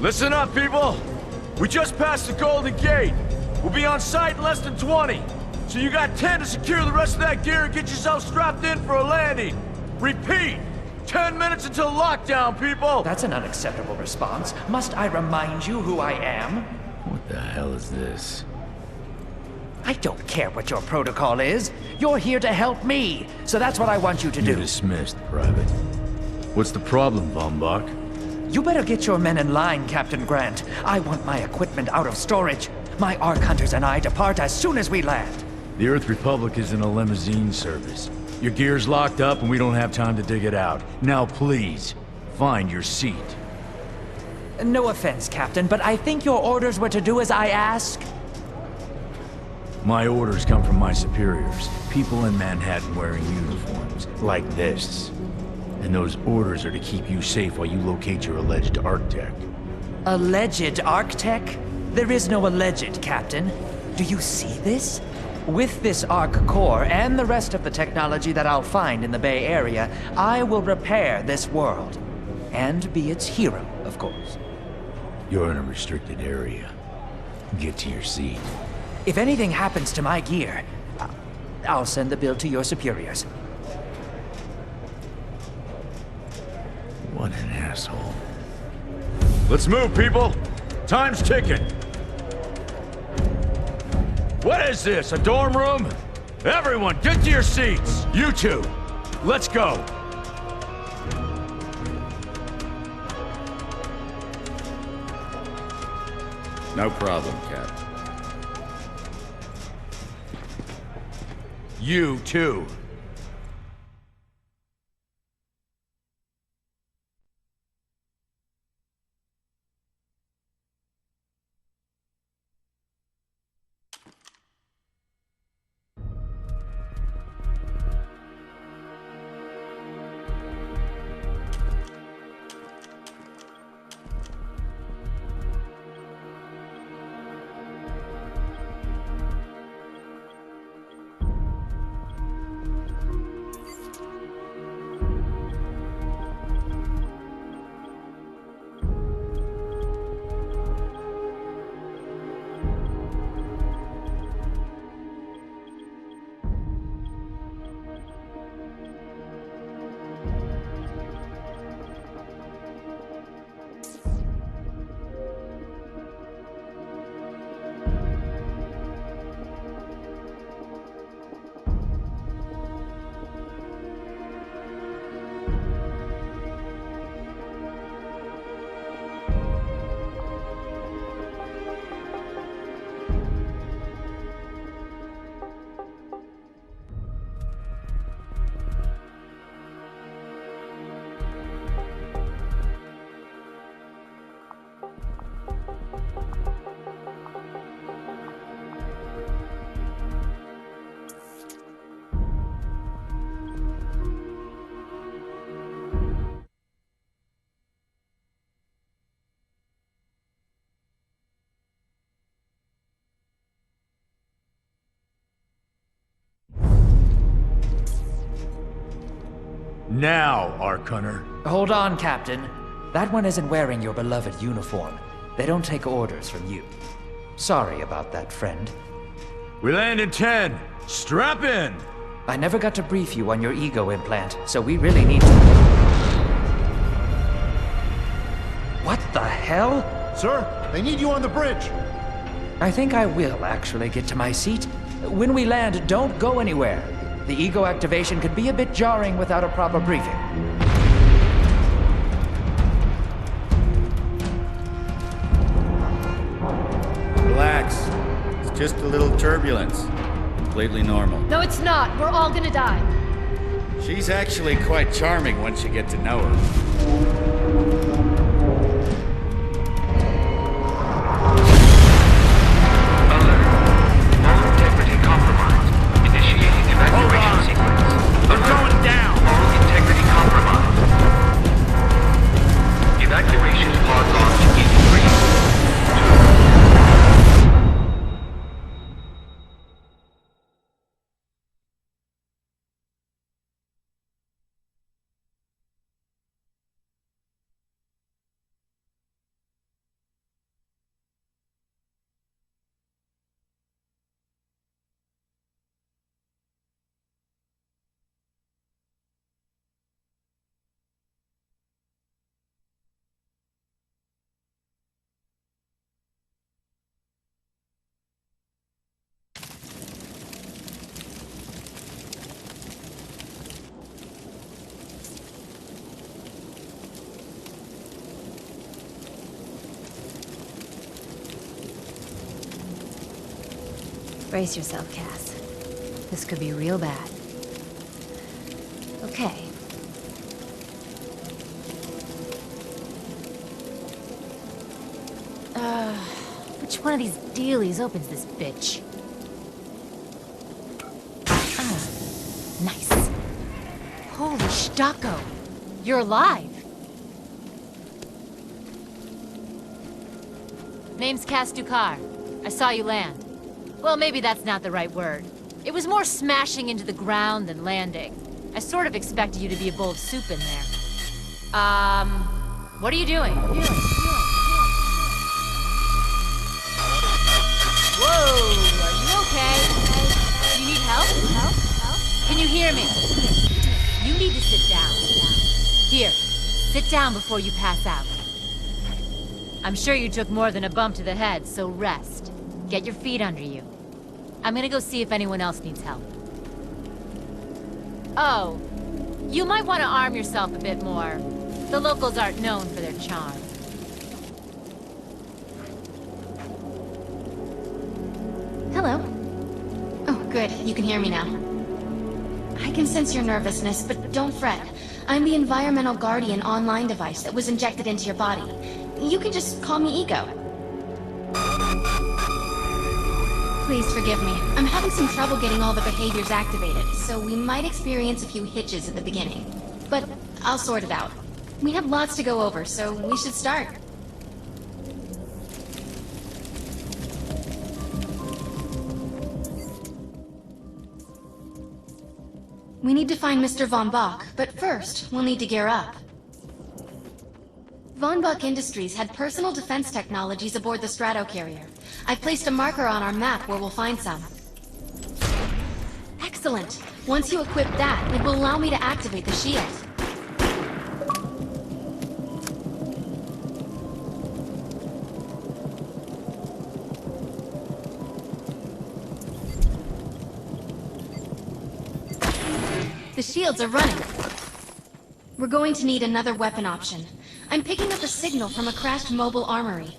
Listen up, people! We just passed the Golden Gate. We'll be on site in less than 20. So you got 10 to secure the rest of that gear and get yourself strapped in for a landing. Repeat! 10 minutes until lockdown, people! That's an unacceptable response. Must I remind you who I am? What the hell is this? I don't care what your protocol is. You're here to help me, so that's what I want you to You're do. dismissed, Private. What's the problem, Von Bach? You better get your men in line, Captain Grant. I want my equipment out of storage. My Ark Hunters and I depart as soon as we land. The Earth Republic is in a limousine service. Your gear's locked up and we don't have time to dig it out. Now please, find your seat. No offense, Captain, but I think your orders were to do as I ask. My orders come from my superiors. People in Manhattan wearing uniforms, like this. And those orders are to keep you safe while you locate your alleged Arctech. Alleged Arctech? There is no alleged, Captain. Do you see this? With this Ark core and the rest of the technology that I'll find in the Bay Area, I will repair this world. And be its hero, of course. You're in a restricted area. Get to your seat. If anything happens to my gear, I'll send the bill to your superiors. What an asshole. Let's move, people! Time's ticking! What is this, a dorm room? Everyone, get to your seats! You two, let's go! No problem, Cap. You too. Now, Ark Hunter. Hold on, Captain. That one isn't wearing your beloved uniform. They don't take orders from you. Sorry about that, friend. We land in 10. Strap in! I never got to brief you on your ego implant, so we really need to... What the hell? Sir, they need you on the bridge. I think I will actually get to my seat. When we land, don't go anywhere. The ego activation could be a bit jarring without a proper briefing. Relax. It's just a little turbulence. Completely normal. No, it's not. We're all gonna die. She's actually quite charming once you get to know her. Brace yourself, Cass. This could be real bad. Okay. Which one of these dealies opens this bitch? Nice. Holy Stocko! You're alive! Name's Cass Dukar. I saw you land. Well, maybe that's not the right word. It was more smashing into the ground than landing. I sort of expected you to be a bowl of soup in there. What are you doing? Whoa, are you okay? You need help? Can you hear me? You need to sit down. Here, sit down before you pass out. I'm sure you took more than a bump to the head, so rest. Get your feet under you. I'm gonna go see if anyone else needs help. Oh, you might want to arm yourself a bit more. The locals aren't known for their charm. Hello. Oh, good. You can hear me now. I can sense your nervousness, but don't fret. I'm the Environmental Guardian online device that was injected into your body. You can just call me Ego. Please forgive me. I'm having some trouble getting all the behaviors activated, so we might experience a few hitches at the beginning. But I'll sort it out. We have lots to go over, so we should start. We need to find Mr. Von Bach, but first, we'll need to gear up. Von Bach Industries had personal defense technologies aboard the Stratocarrier. I've placed a marker on our map where we'll find some. Excellent! Once you equip that, it will allow me to activate the shield. The shields are running. We're going to need another weapon option. I'm picking up a signal from a crashed mobile armory.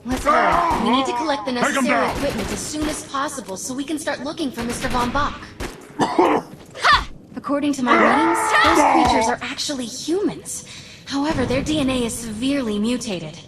Let's hurry. We need to collect the necessary equipment as soon as possible so we can start looking for Mr. Von Bach. Ha! According to my readings, those creatures are actually humans. However, their DNA is severely mutated.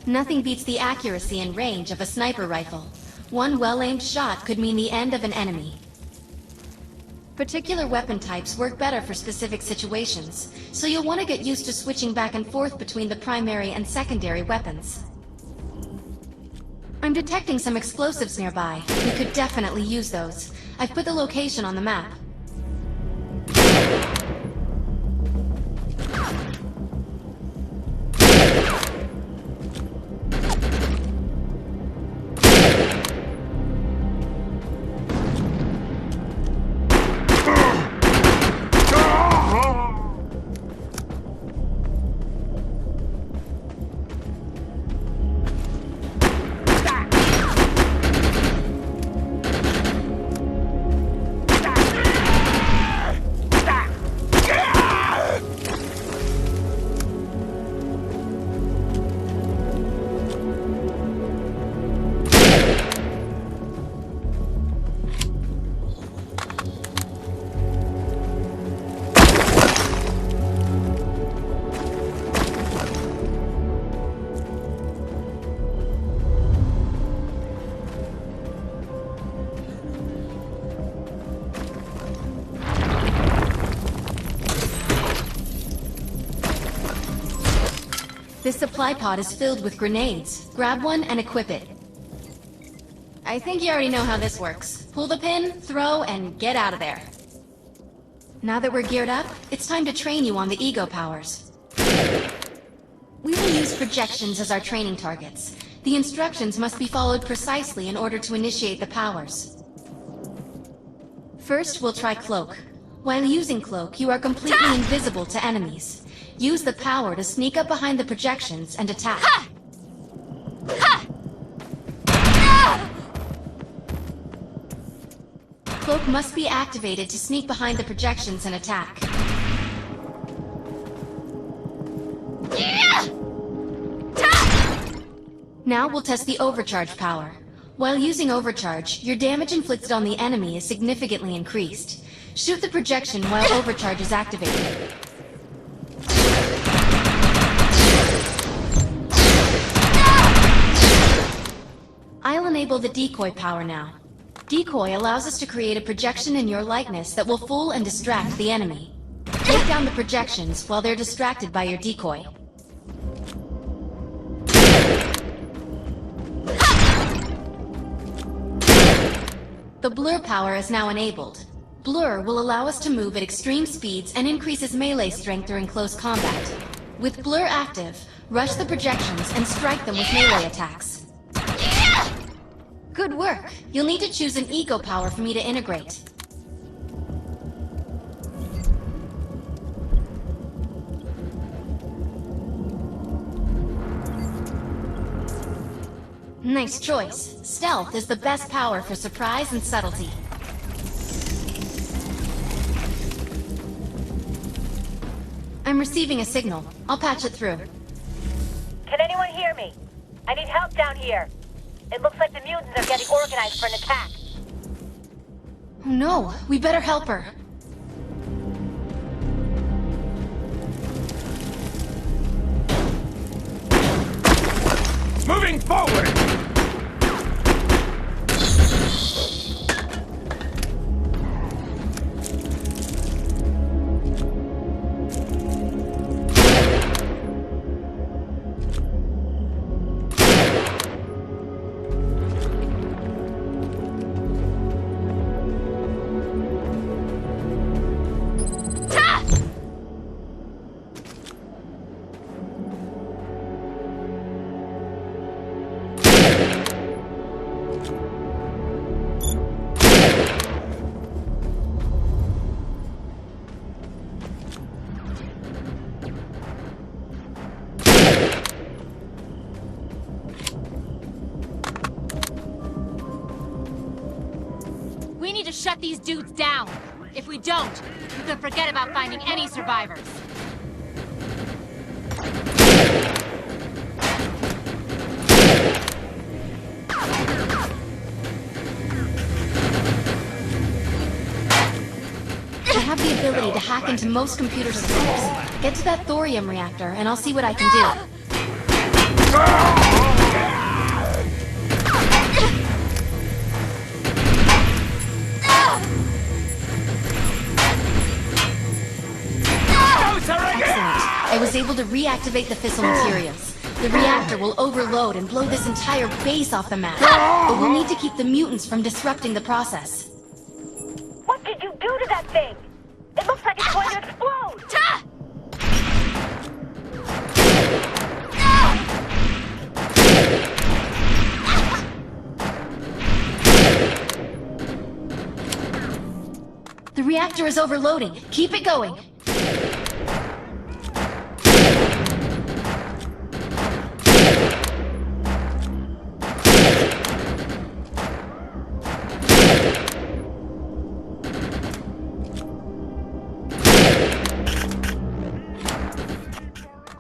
Nothing beats the accuracy and range of a sniper rifle. One well-aimed shot could mean the end of an enemy. Particular weapon types work better for specific situations, so you'll want to get used to switching back and forth between the primary and secondary weapons. I'm detecting some explosives nearby. We could definitely use those. I've put the location on the map. This supply pod is filled with grenades. Grab one and equip it. I think you already know how this works. Pull the pin, throw, and get out of there. Now that we're geared up, it's time to train you on the ego powers. We will use projections as our training targets. The instructions must be followed precisely in order to initiate the powers. First, we'll try Cloak. While using Cloak, you are completely invisible to enemies. Use the power to sneak up behind the projections and attack. Cloak must be activated to sneak behind the projections and attack. Now we'll test the overcharge power. While using overcharge, your damage inflicted on the enemy is significantly increased. Shoot the projection while overcharge is activated. I'll enable the decoy power now. Decoy allows us to create a projection in your likeness that will fool and distract the enemy. Take down the projections while they're distracted by your decoy. The blur power is now enabled. Blur will allow us to move at extreme speeds and increases melee strength during close combat. With blur active, rush the projections and strike them with melee attacks. Good work! You'll need to choose an ego power for me to integrate. Nice choice. Stealth is the best power for surprise and subtlety. I'm receiving a signal. I'll patch it through. Can anyone hear me? I need help down here. It looks like the mutants are getting organized for an attack. Oh no, we better help her. Moving forward! We need to shut these dudes down. If we don't, we could forget about finding any survivors. I have the ability to hack into most computer systems. Get to that thorium reactor, and I'll see what I can do. Excellent. I was able to reactivate the fissile materials. The reactor will overload and blow this entire base off the map. But we'll need to keep the mutants from disrupting the process. What did you do to that thing? It looks like it's going to explode! The reactor is overloading. Keep it going.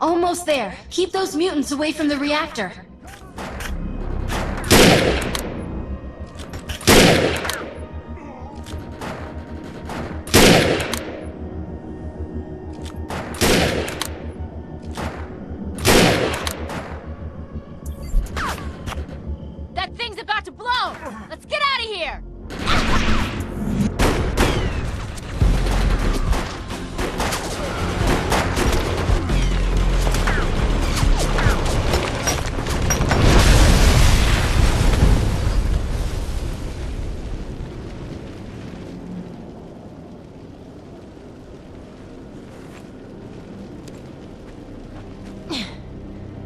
Almost there. Keep those mutants away from the reactor. That thing's about to blow! Let's get out of here!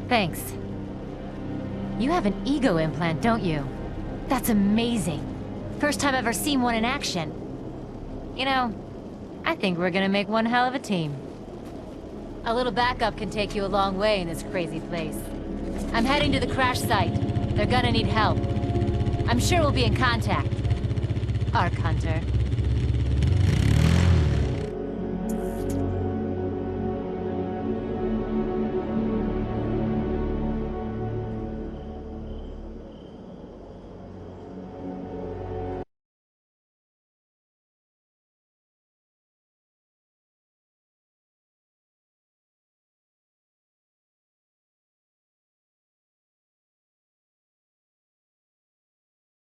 Thanks. You have an ego implant, don't you? That's amazing. First time I've ever seen one in action. You know, I think we're gonna make one hell of a team. A little backup can take you a long way in this crazy place. I'm heading to the crash site. They're gonna need help. I'm sure we'll be in contact. Arc Hunter.